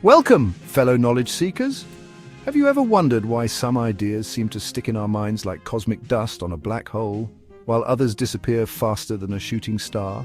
Welcome, fellow knowledge seekers. Have you ever wondered why some ideas seem to stick in our minds like cosmic dust on a black hole, while others disappear faster than a shooting star?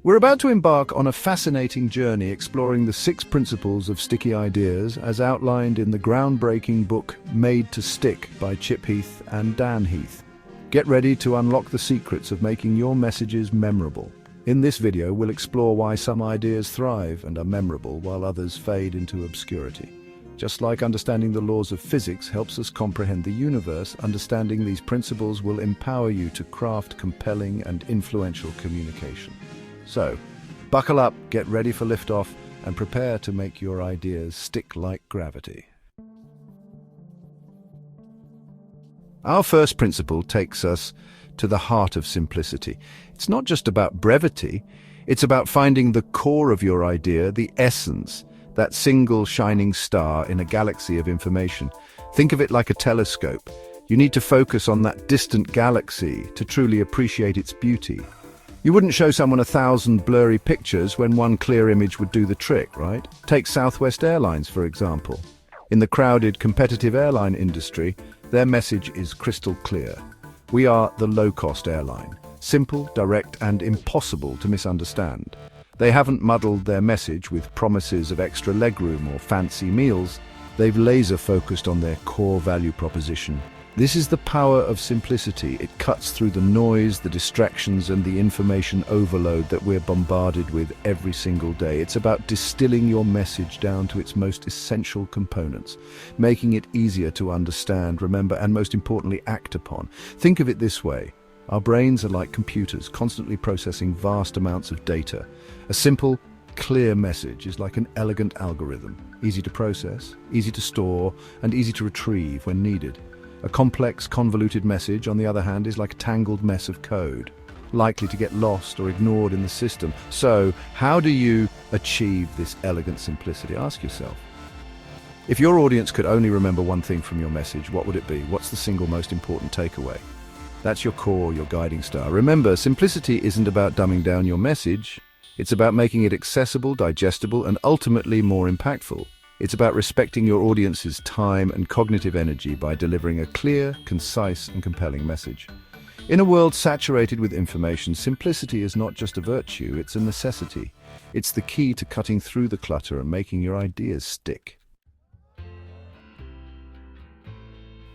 We're about to embark on a fascinating journey exploring the 6 principles of sticky ideas as outlined in the groundbreaking book Made to Stick by Chip Heath and Dan Heath. Get ready to unlock the secrets of making your messages memorable. In this video, we'll explore why some ideas thrive and are memorable while others fade into obscurity. Just like understanding the laws of physics helps us comprehend the universe, understanding these principles will empower you to craft compelling and influential communication. So, buckle up, get ready for liftoff, and prepare to make your ideas stick like gravity. Our first principle takes us to the heart of simplicity. It's not just about brevity, it's about finding the core of your idea, the essence, that single shining star in a galaxy of information. Think of it like a telescope. You need to focus on that distant galaxy to truly appreciate its beauty. You wouldn't show someone 1,000 blurry pictures when one clear image would do the trick, right? Take Southwest Airlines, for example. In the crowded, competitive airline industry, their message is crystal clear. We are the low-cost airline. Simple, direct, and impossible to misunderstand. They haven't muddled their message with promises of extra legroom or fancy meals. They've laser-focused on their core value proposition. This is the power of simplicity. It cuts through the noise, the distractions, and the information overload that we're bombarded with every single day. It's about distilling your message down to its most essential components, making it easier to understand, remember, and most importantly, act upon. Think of it this way. Our brains are like computers, constantly processing vast amounts of data. A simple, clear message is like an elegant algorithm, easy to process, easy to store, and easy to retrieve when needed. A complex, convoluted message, on the other hand, is like a tangled mess of code, likely to get lost or ignored in the system. So, how do you achieve this elegant simplicity? Ask yourself. If your audience could only remember one thing from your message, what would it be? What's the single most important takeaway? That's your core, your guiding star. Remember, simplicity isn't about dumbing down your message. It's about making it accessible, digestible, and ultimately more impactful. It's about respecting your audience's time and cognitive energy by delivering a clear, concise, and compelling message. In a world saturated with information, simplicity is not just a virtue, it's a necessity. It's the key to cutting through the clutter and making your ideas stick.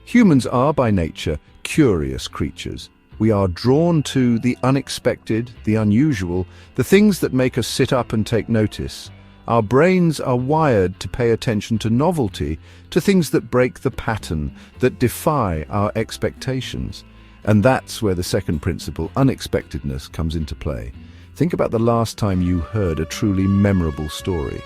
Humans are, by nature, curious creatures. We are drawn to the unexpected, the unusual, the things that make us sit up and take notice. Our brains are wired to pay attention to novelty, to things that break the pattern, that defy our expectations. And that's where the second principle, unexpectedness, comes into play. Think about the last time you heard a truly memorable story.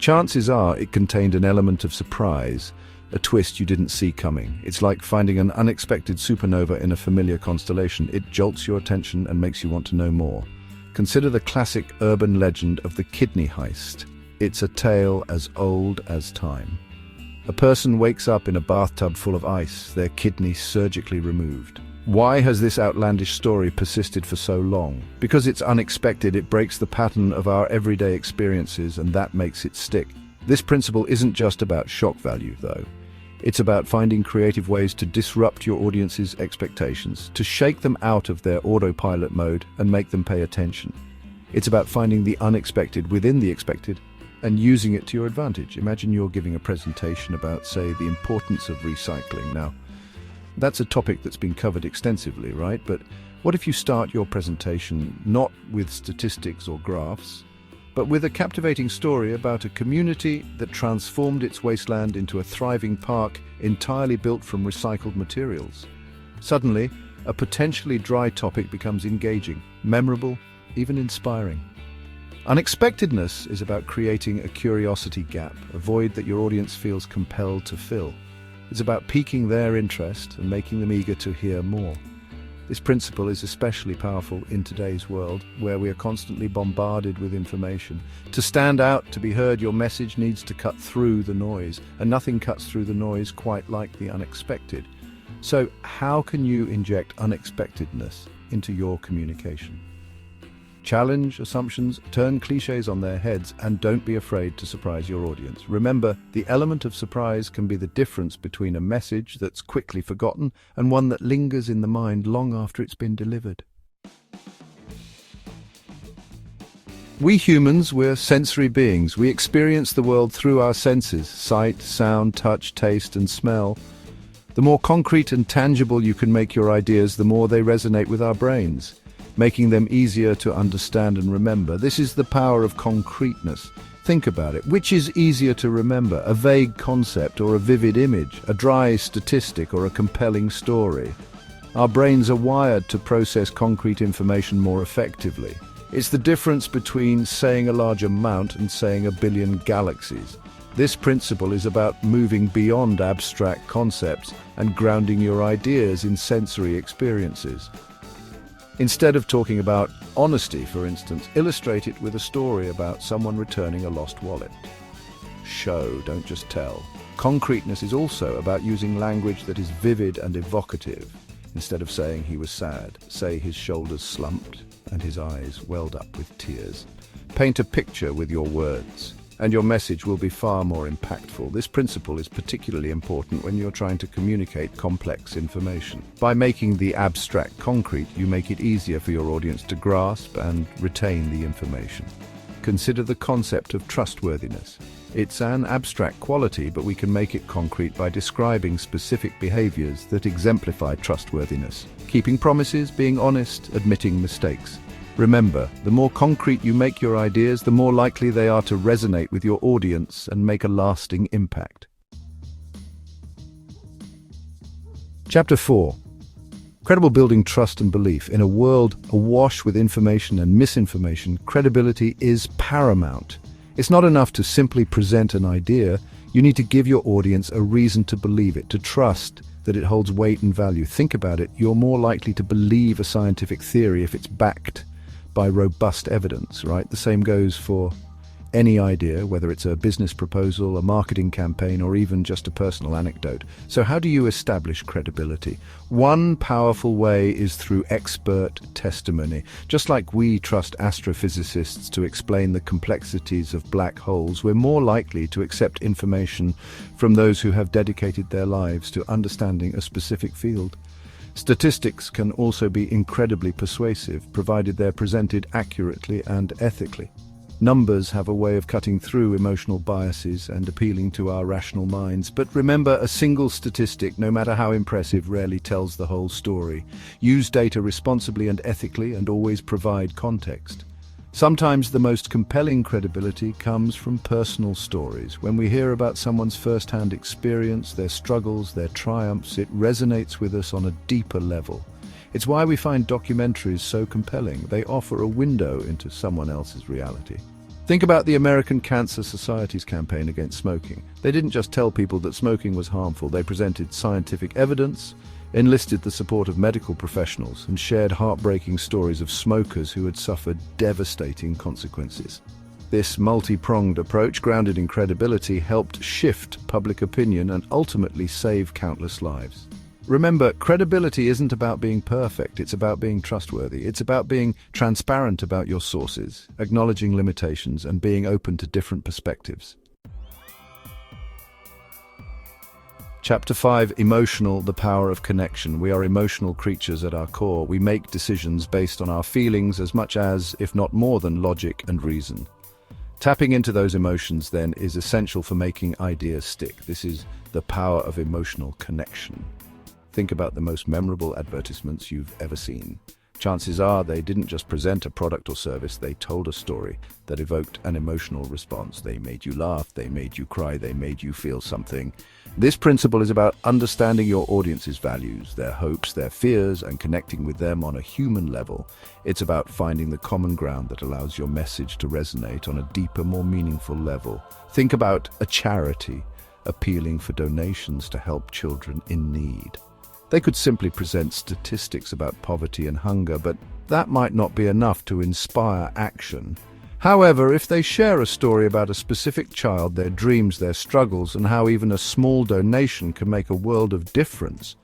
Chances are it contained an element of surprise, a twist you didn't see coming. It's like finding an unexpected supernova in a familiar constellation. It jolts your attention and makes you want to know more. Consider the classic urban legend of the kidney heist. It's a tale as old as time. A person wakes up in a bathtub full of ice, their kidney surgically removed. Why has this outlandish story persisted for so long? Because it's unexpected, it breaks the pattern of our everyday experiences, and that makes it stick. This principle isn't just about shock value, though. It's about finding creative ways to disrupt your audience's expectations, to shake them out of their autopilot mode and make them pay attention. It's about finding the unexpected within the expected and using it to your advantage. Imagine you're giving a presentation about, say, the importance of recycling. Now, that's a topic that's been covered extensively, right? But what if you start your presentation not with statistics or graphs, but with a captivating story about a community that transformed its wasteland into a thriving park entirely built from recycled materials? Suddenly, a potentially dry topic becomes engaging, memorable, even inspiring. Unexpectedness is about creating a curiosity gap, a void that your audience feels compelled to fill. It's about piquing their interest and making them eager to hear more. This principle is especially powerful in today's world, where we are constantly bombarded with information. To stand out, to be heard, your message needs to cut through the noise, and nothing cuts through the noise quite like the unexpected. So, how can you inject unexpectedness into your communication? Challenge assumptions, turn cliches on their heads, and don't be afraid to surprise your audience. Remember, the element of surprise can be the difference between a message that's quickly forgotten and one that lingers in the mind long after it's been delivered. We humans, we're sensory beings. We experience the world through our senses: sight, sound, touch, taste, and smell. The more concrete and tangible you can make your ideas, the more they resonate with our brains, making them easier to understand and remember. This is the power of concreteness. Think about it. Which is easier to remember, a vague concept or a vivid image, a dry statistic or a compelling story? Our brains are wired to process concrete information more effectively. It's the difference between saying a large amount and saying a billion galaxies. This principle is about moving beyond abstract concepts and grounding your ideas in sensory experiences. Instead of talking about honesty, for instance, illustrate it with a story about someone returning a lost wallet. Show, don't just tell. Concreteness is also about using language that is vivid and evocative. Instead of saying he was sad, say his shoulders slumped and his eyes welled up with tears. Paint a picture with your words, and your message will be far more impactful. This principle is particularly important when you're trying to communicate complex information. By making the abstract concrete, you make it easier for your audience to grasp and retain the information. Consider the concept of trustworthiness. It's an abstract quality, but we can make it concrete by describing specific behaviors that exemplify trustworthiness. Keeping promises, being honest, admitting mistakes. Remember, the more concrete you make your ideas, the more likely they are to resonate with your audience and make a lasting impact. Chapter 4. Credible building trust and belief. In a world awash with information and misinformation, credibility is paramount. It's not enough to simply present an idea. You need to give your audience a reason to believe it, to trust that it holds weight and value. Think about it. You're more likely to believe a scientific theory if it's backed by robust evidence, right? The same goes for any idea, whether it's a business proposal, a marketing campaign, or even just a personal anecdote. So how do you establish credibility? One powerful way is through expert testimony. Just like we trust astrophysicists to explain the complexities of black holes, we're more likely to accept information from those who have dedicated their lives to understanding a specific field. Statistics can also be incredibly persuasive, provided they're presented accurately and ethically. Numbers have a way of cutting through emotional biases and appealing to our rational minds. But remember, a single statistic, no matter how impressive, rarely tells the whole story. Use data responsibly and ethically, and always provide context. Sometimes the most compelling credibility comes from personal stories. When we hear about someone's first-hand experience, their struggles, their triumphs, it resonates with us on a deeper level. It's why we find documentaries so compelling. They offer a window into someone else's reality. Think about the American Cancer Society's campaign against smoking. They didn't just tell people that smoking was harmful. They presented scientific evidence, enlisted the support of medical professionals, and shared heartbreaking stories of smokers who had suffered devastating consequences. This multi-pronged approach, grounded in credibility, helped shift public opinion and ultimately save countless lives. Remember, credibility isn't about being perfect, it's about being trustworthy. It's about being transparent about your sources, acknowledging limitations, and being open to different perspectives. Chapter 5. Emotional, the power of connection. We are emotional creatures at our core. We make decisions based on our feelings as much as, if not more than, logic and reason. Tapping into those emotions, then, is essential for making ideas stick. This is the power of emotional connection. Think about the most memorable advertisements you've ever seen. Chances are they didn't just present a product or service, they told a story that evoked an emotional response. They made you laugh, they made you cry, they made you feel something. This principle is about understanding your audience's values, their hopes, their fears, and connecting with them on a human level. It's about finding the common ground that allows your message to resonate on a deeper, more meaningful level. Think about a charity appealing for donations to help children in need. They could simply present statistics about poverty and hunger, but that might not be enough to inspire action. However, if they share a story about a specific child, their dreams, their struggles, and how even a small donation can make a world of difference,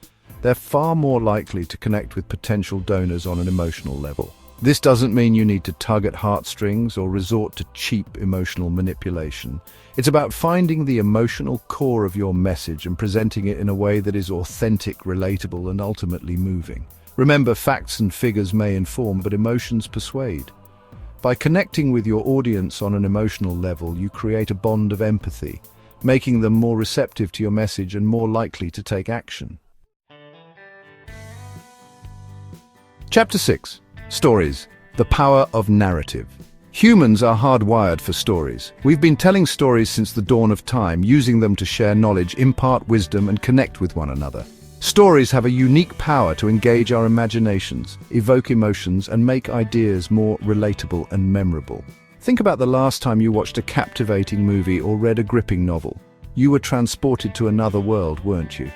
they're far more likely to connect with potential donors on an emotional level. This doesn't mean you need to tug at heartstrings or resort to cheap emotional manipulation. It's about finding the emotional core of your message and presenting it in a way that is authentic, relatable, and ultimately moving. Remember, facts and figures may inform, but emotions persuade. By connecting with your audience on an emotional level, you create a bond of empathy, making them more receptive to your message and more likely to take action. Chapter 6. Stories. The power of narrative. Humans are hardwired for stories. We've been telling stories since the dawn of time, using them to share knowledge, impart wisdom, and connect with one another. Stories have a unique power to engage our imaginations, evoke emotions, and make ideas more relatable and memorable. Think about the last time you watched a captivating movie or read a gripping novel. You were transported to another world, weren't you?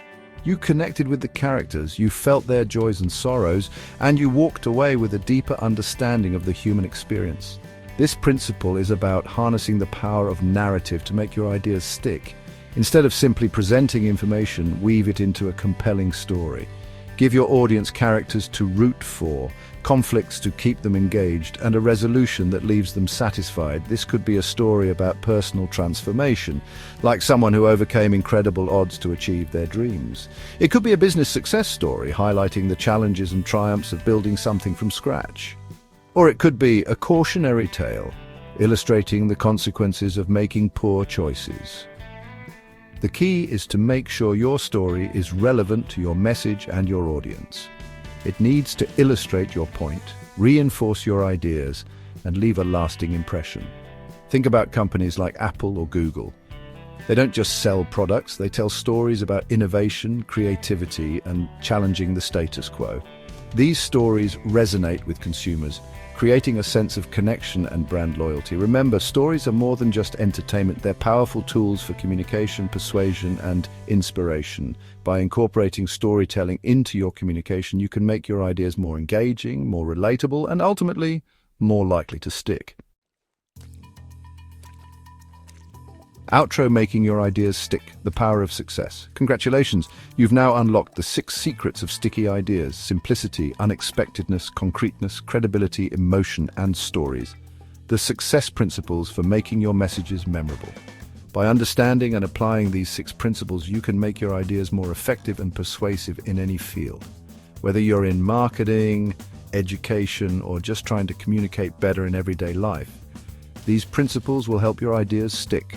You connected with the characters, you felt their joys and sorrows, and you walked away with a deeper understanding of the human experience. This principle is about harnessing the power of narrative to make your ideas stick. Instead of simply presenting information, weave it into a compelling story. Give your audience characters to root for, conflicts to keep them engaged, and a resolution that leaves them satisfied. This could be a story about personal transformation, like someone who overcame incredible odds to achieve their dreams. It could be a business success story, highlighting the challenges and triumphs of building something from scratch. Or it could be a cautionary tale, illustrating the consequences of making poor choices. The key is to make sure your story is relevant to your message and your audience. It needs to illustrate your point, reinforce your ideas, and leave a lasting impression. Think about companies like Apple or Google. They don't just sell products, they tell stories about innovation, creativity, and challenging the status quo. These stories resonate with consumers, creating a sense of connection and brand loyalty. Remember, stories are more than just entertainment. They're powerful tools for communication, persuasion, and inspiration. By incorporating storytelling into your communication, you can make your ideas more engaging, more relatable, and ultimately, more likely to stick. Outro: making your ideas stick, the power of success. Congratulations, you've now unlocked the 6 secrets of sticky ideas: simplicity, unexpectedness, concreteness, credibility, emotion, and stories. The success principles for making your messages memorable. By understanding and applying these 6 principles, you can make your ideas more effective and persuasive in any field. Whether you're in marketing, education, or just trying to communicate better in everyday life, these principles will help your ideas stick.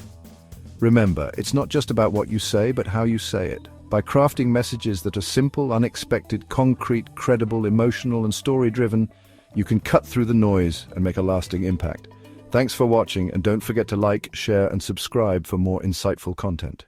Remember, it's not just about what you say, but how you say it. By crafting messages that are simple, unexpected, concrete, credible, emotional, and story-driven, you can cut through the noise and make a lasting impact. Thanks for watching, and don't forget to like, share, and subscribe for more insightful content.